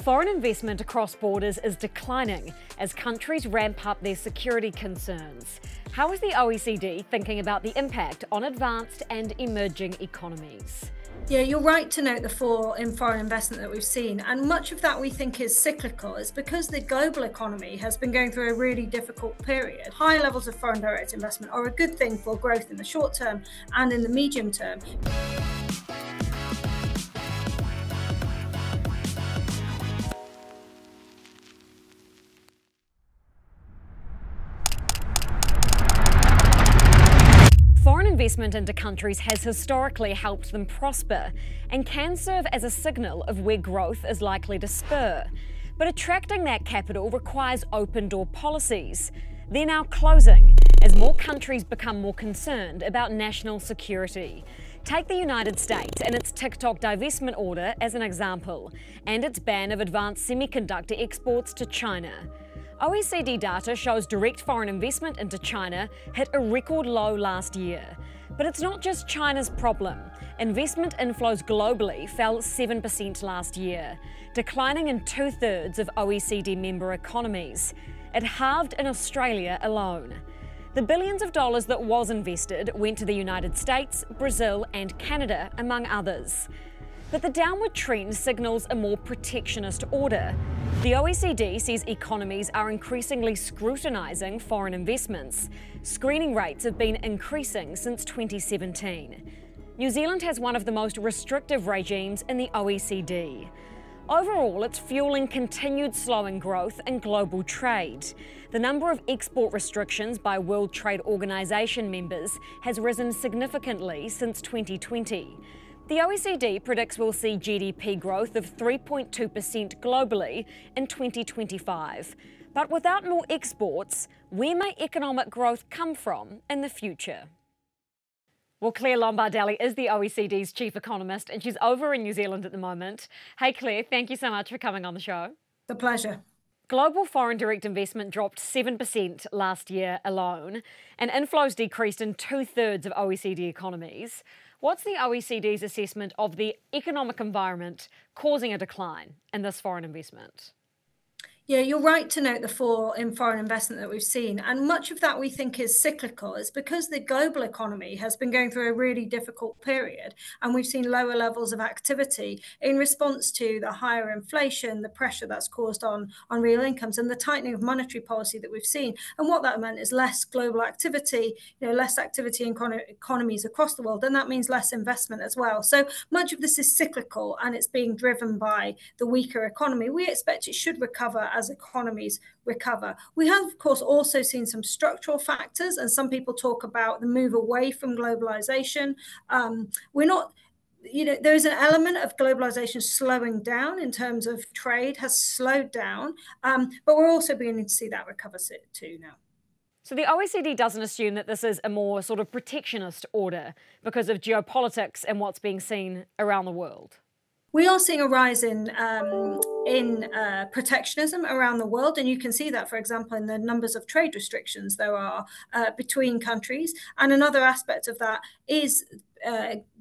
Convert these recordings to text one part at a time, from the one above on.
Foreign investment across borders is declining as countries ramp up their security concerns. How is the OECD thinking about the impact on advanced and emerging economies? Yeah, you're right to note the fall in foreign investment that we've seen, and much of that we think is cyclical. It's because the global economy has been going through a really difficult period. High levels of foreign direct investment are a good thing for growth in the short term and in the medium term. Foreign investment into countries has historically helped them prosper and can serve as a signal of where growth is likely to spur. But attracting that capital requires open-door policies. They're now closing as more countries become more concerned about national security. Take the United States and its TikTok divestment order as an example, and its ban of advanced semiconductor exports to China. OECD data shows direct foreign investment into China hit a record low last year. But it's not just China's problem. Investment inflows globally fell 7% last year, declining in 2/3 of OECD member economies. It halved in Australia alone. The billions of dollars that was invested went to the United States, Brazil, and Canada, among others. But the downward trend signals a more protectionist order. The OECD says economies are increasingly scrutinising foreign investments. Screening rates have been increasing since 2017. New Zealand has one of the most restrictive regimes in the OECD. Overall, it's fueling continued slowing growth in global trade. The number of export restrictions by World Trade Organization members has risen significantly since 2020. The OECD predicts we'll see GDP growth of 3.2% globally in 2025. But without more exports, where may economic growth come from in the future? Well, Claire Lombardelli is the OECD's chief economist, and she's over in New Zealand at the moment. Hey, Claire, thank you so much for coming on the show. The pleasure. Global foreign direct investment dropped 7% last year alone, and inflows decreased in 2/3 of OECD economies. What's the OECD's assessment of the economic environment causing a decline in this foreign investment? Yeah, you're right to note the fall in foreign investment that we've seen, and much of that we think is cyclical. It's because the global economy has been going through a really difficult period, and we've seen lower levels of activity in response to the higher inflation, the pressure that's caused on real incomes, and the tightening of monetary policy that we've seen. And what that meant is less global activity, less activity in economies across the world, and that means less investment as well. So much of this is cyclical, and it's being driven by the weaker economy. We expect it should recover as economies recover. We have, of course, also seen some structural factors, and some people talk about the move away from globalization. There is an element of globalization slowing down in terms of trade has slowed down, but we're also beginning to see that recover too now. So the OECD doesn't assume that this is a more sort of protectionist order because of geopolitics and what's being seen around the world? We are seeing a rise in protectionism around the world, and you can see that, for example, in the numbers of trade restrictions there are between countries. And another aspect of that is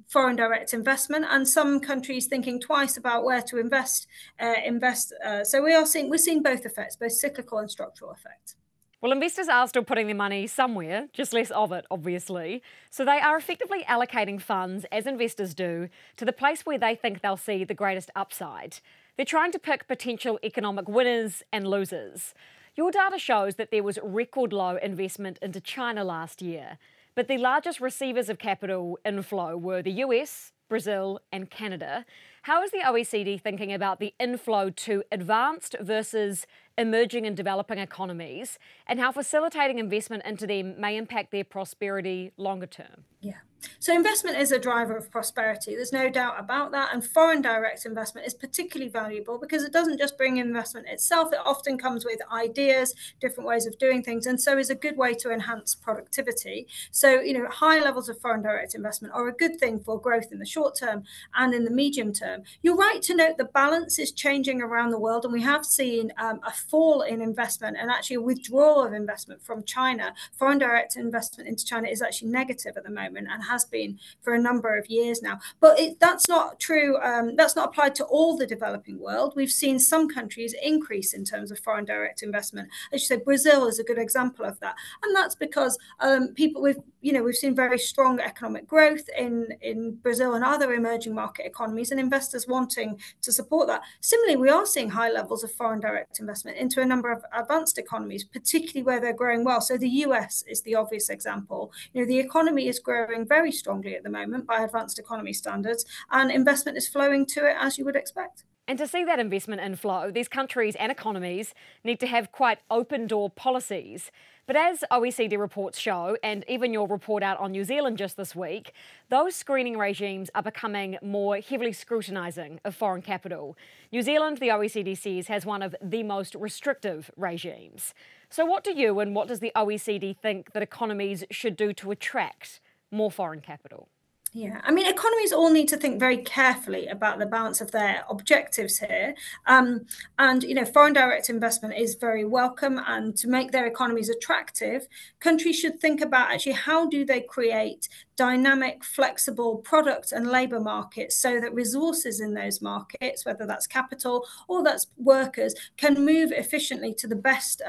foreign direct investment, and some countries thinking twice about where to invest. So we're seeing both effects, both cyclical and structural effects. Well, investors are still putting their money somewhere, just less of it, obviously. So they are effectively allocating funds, as investors do, to the place where they think they'll see the greatest upside. They're trying to pick potential economic winners and losers. Your data shows that there was record low investment into China last year, but the largest receivers of capital inflow were the US, Brazil, and Canada. How is the OECD thinking about the inflow to advanced versus emerging and developing economies, and how facilitating investment into them may impact their prosperity longer term? Yeah. So investment is a driver of prosperity. There's no doubt about that. And foreign direct investment is particularly valuable because it doesn't just bring investment itself. It often comes with ideas, different ways of doing things, and so is a good way to enhance productivity. So, high levels of foreign direct investment are a good thing for growth in the short term and in the medium term. You're right to note the balance is changing around the world, and we have seen a fall in investment and actually a withdrawal of investment from China. Foreign direct investment into China is actually negative at the moment and has been for a number of years now. But that's not true. That's not applied to all the developing world. We've seen some countries increase in terms of foreign direct investment. As you said, Brazil is a good example of that, and that's because we've seen very strong economic growth in Brazil and other emerging market economies, and investors wanting to support that. Similarly, we are seeing high levels of foreign direct investment into a number of advanced economies, particularly where they're growing well. So the US is the obvious example. The economy is growing very strongly at the moment by advanced economy standards, and investment is flowing to it as you would expect. And to see that investment inflow, these countries and economies need to have quite open door policies. But as OECD reports show, and even your report out on New Zealand just this week, those screening regimes are becoming more heavily scrutinising of foreign capital. New Zealand, the OECD says, has one of the most restrictive regimes. So what do you and what does the OECD think that economies should do to attract more foreign capital? Yeah, I mean, economies all need to think very carefully about the balance of their objectives here. Foreign direct investment is very welcome. And to make their economies attractive, countries should think about actually how do they create dynamic, flexible product and labour markets so that resources in those markets, whether that's capital or that's workers, can move efficiently to the best,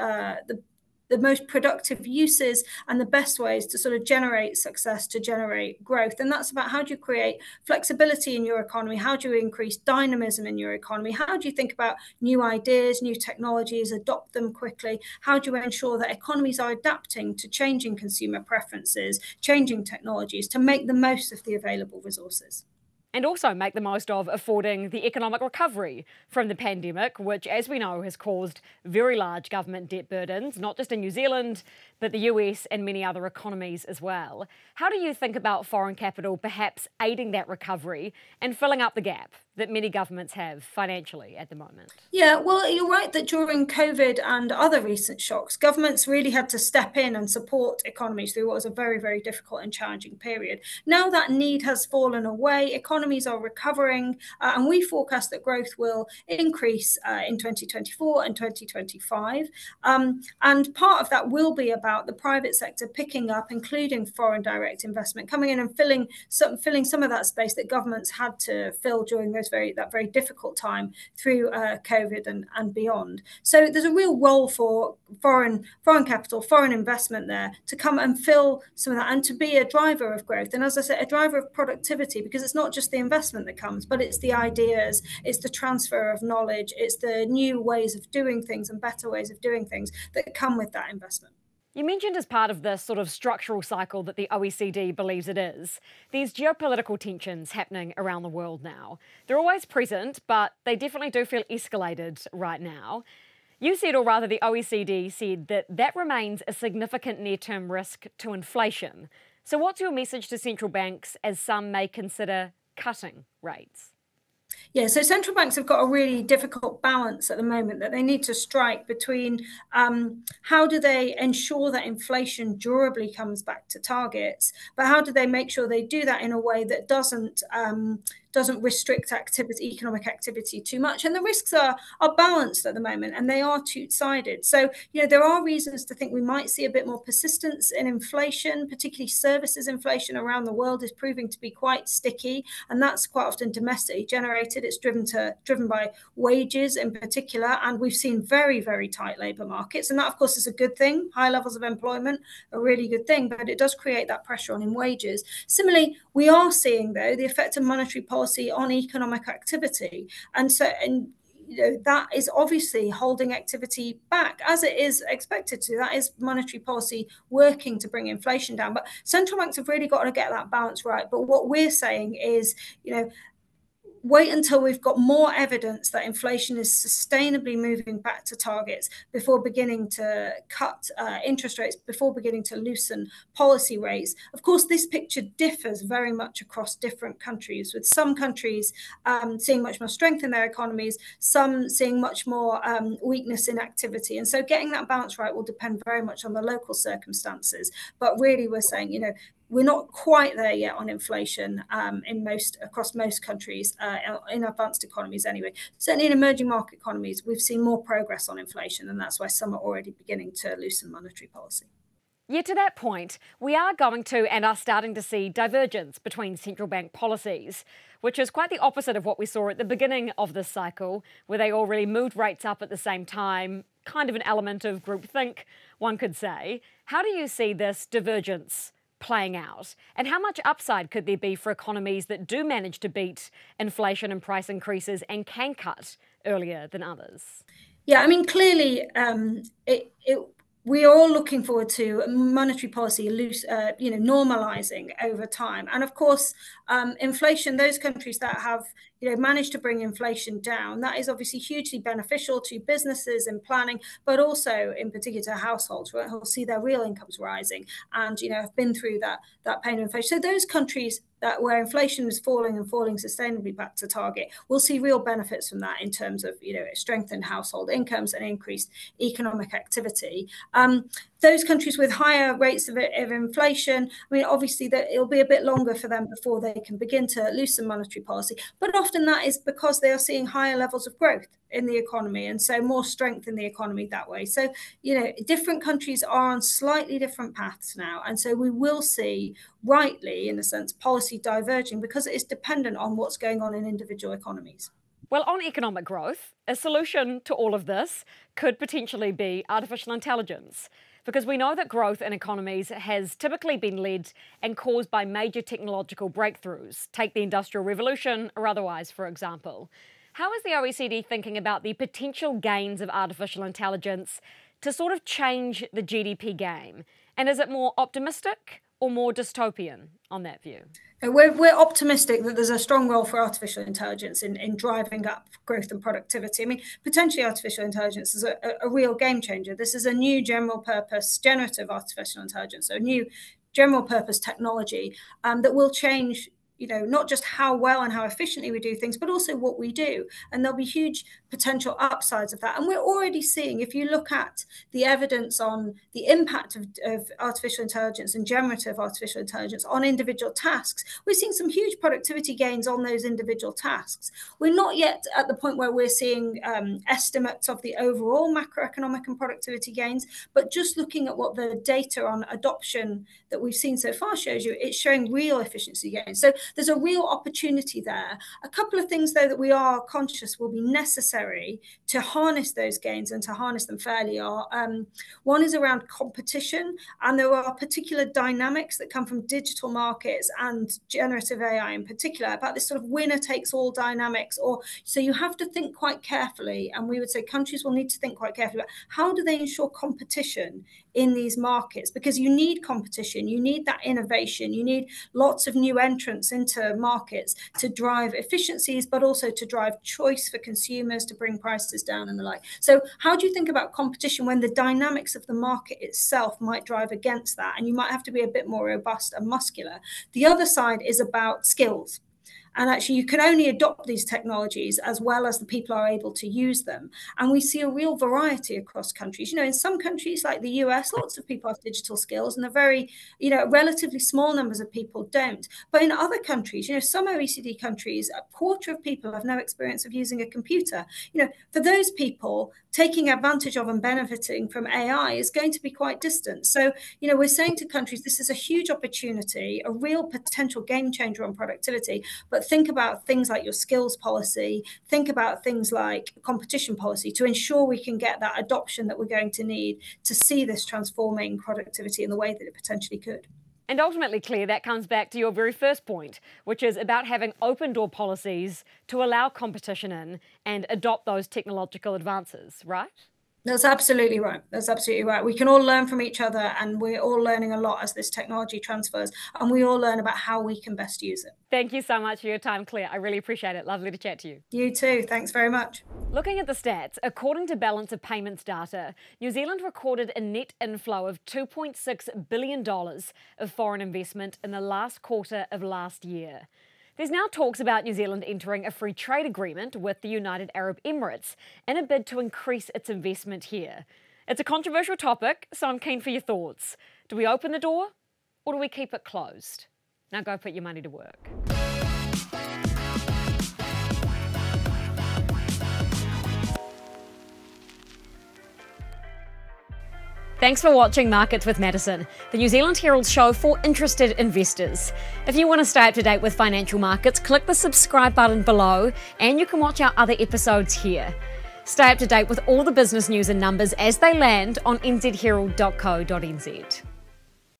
the most productive uses and the best ways to sort of generate success, to generate growth. And that's about how do you create flexibility in your economy? How do you increase dynamism in your economy? How do you think about new ideas, new technologies, adopt them quickly? How do you ensure that economies are adapting to changing consumer preferences, changing technologies to make the most of the available resources? And also make the most of affording the economic recovery from the pandemic, which, as we know, has caused very large government debt burdens, not just in New Zealand, but the US and many other economies as well. How do you think about foreign capital perhaps aiding that recovery and filling up the gap that many governments have financially at the moment? Yeah, well, you're right that during COVID and other recent shocks, governments really had to step in and support economies through what was a very, very difficult and challenging period. Now that need has fallen away, economies are recovering, and we forecast that growth will increase in 2024 and 2025. And part of that will be about the private sector picking up, including foreign direct investment, coming in and filling some of that space that governments had to fill during that very difficult time through COVID and beyond. So there's a real role for foreign capital, foreign investment there to come and fill some of that and to be a driver of growth. And as I said, a driver of productivity, because it's not just the investment that comes, but it's the ideas, it's the transfer of knowledge, it's the new ways of doing things and better ways of doing things that come with that investment. You mentioned as part of this sort of structural cycle that the OECD believes it is, these geopolitical tensions happening around the world now. They're always present, but they definitely do feel escalated right now. You said, or rather the OECD said, that remains a significant near-term risk to inflation. So what's your message to central banks as some may consider cutting rates? Yeah, so central banks have got a really difficult balance at the moment that they need to strike between how do they ensure that inflation durably comes back to targets, but how do they make sure they do that in a way that doesn't restrict economic activity too much. And the risks are balanced at the moment, and they are two-sided. So, there are reasons to think we might see a bit more persistence in inflation, particularly services inflation around the world is proving to be quite sticky, and that's quite often domestically generated. It's driven by wages in particular, and we've seen very, very tight labour markets. And that, of course, is a good thing. High levels of employment, a really good thing, but it does create that pressure on in wages. Similarly, we are seeing, though, the effect of monetary policy on economic activity. And that is obviously holding activity back, as it is expected to. That is monetary policy working to bring inflation down. But central banks have really got to get that balance right. But what we're saying is, wait until we've got more evidence that inflation is sustainably moving back to targets before beginning to cut interest rates, before beginning to loosen policy rates. Of course, this picture differs very much across different countries, with some countries seeing much more strength in their economies, some seeing much more weakness in activity. And so getting that balance right will depend very much on the local circumstances. But really, we're saying, we're not quite there yet on inflation across most countries, in advanced economies anyway. Certainly in emerging market economies, we've seen more progress on inflation, and that's why some are already beginning to loosen monetary policy. Yet to that point, we are going to and are starting to see divergence between central bank policies, which is quite the opposite of what we saw at the beginning of this cycle, where they all really moved rates up at the same time, kind of an element of groupthink, one could say. How do you see this divergence playing out? And how much upside could there be for economies that do manage to beat inflation and price increases and can cut earlier than others? Yeah, I mean, clearly, we are all looking forward to monetary policy normalizing over time. And of course, inflation, those countries that have managed to bring inflation down, that is obviously hugely beneficial to businesses and planning, but also in particular to households, right, who'll see their real incomes rising and have been through that pain of inflation. So those countries where inflation is falling and falling sustainably back to target, we'll see real benefits from that in terms of strengthened household incomes and increased economic activity. Those countries with higher rates of inflation, I mean, obviously that it'll be a bit longer for them before they can begin to loosen monetary policy, but often that is because they are seeing higher levels of growth in the economy, and so more strength in the economy that way. So different countries are on slightly different paths now, and so we will see, rightly in a sense, policy diverging because it is dependent on what's going on in individual economies. Well, on economic growth, a solution to all of this could potentially be artificial intelligence, because we know that growth in economies has typically been led and caused by major technological breakthroughs. Take the Industrial Revolution or otherwise, for example. How is the OECD thinking about the potential gains of artificial intelligence to sort of change the GDP game? And is it more optimistic or more dystopian on that view? We're optimistic that there's a strong role for artificial intelligence in driving up growth and productivity. I mean, potentially artificial intelligence is a real game changer. This is a new general purpose generative artificial intelligence, so a new general purpose technology that will change not just how well and how efficiently we do things, but also what we do. And there'll be huge potential upsides of that. And we're already seeing, if you look at the evidence on the impact of artificial intelligence and generative artificial intelligence on individual tasks, we're seeing some huge productivity gains on those individual tasks. We're not yet at the point where we're seeing estimates of the overall macroeconomic and productivity gains, but just looking at what the data on adoption that we've seen so far shows you, it's showing real efficiency gains. So there's a real opportunity there. A couple of things, though, that we are conscious will be necessary to harness those gains and to harness them fairly are, one is around competition, and there are particular dynamics that come from digital markets and generative AI in particular about this sort of winner takes all dynamics. So you have to think quite carefully, and we would say countries will need to think quite carefully about how do they ensure competition in these markets, because you need competition, you need that innovation, you need lots of new entrants into markets to drive efficiencies, but also to drive choice for consumers, to bring prices down and the like. So how do you think about competition when the dynamics of the market itself might drive against that, and you might have to be a bit more robust and muscular? The other side is about skills. And actually, you can only adopt these technologies as well as the people are able to use them. And we see a real variety across countries. In some countries like the US, lots of people have digital skills, and a very, relatively small numbers of people don't. But in other countries, some OECD countries, a quarter of people have no experience of using a computer. For those people, taking advantage of and benefiting from AI is going to be quite distant. So, we're saying to countries, this is a huge opportunity, a real potential game changer on productivity, but think about things like your skills policy, think about things like competition policy to ensure we can get that adoption that we're going to need to see this transforming productivity in the way that it potentially could. And ultimately, Claire, that comes back to your very first point, which is about having open door policies to allow competition in and adopt those technological advances, right? That's absolutely right. That's absolutely right. We can all learn from each other, and we're all learning a lot as this technology transfers, and we all learn about how we can best use it. Thank you so much for your time, Claire. I really appreciate it. Lovely to chat to you. You too. Thanks very much. Looking at the stats, according to balance of payments data, New Zealand recorded a net inflow of $2.6 billion of foreign investment in the last quarter of last year. There's now talks about New Zealand entering a free trade agreement with the United Arab Emirates in a bid to increase its investment here. It's a controversial topic, so I'm keen for your thoughts. Do we open the door Or do we keep it closed? Now go put your money to work. Thanks for watching Markets with Madison, the New Zealand Herald show for interested investors. If you want to stay up to date with financial markets, click the subscribe button below and you can watch our other episodes here. Stay up to date with all the business news and numbers as they land on nzherald.co.nz.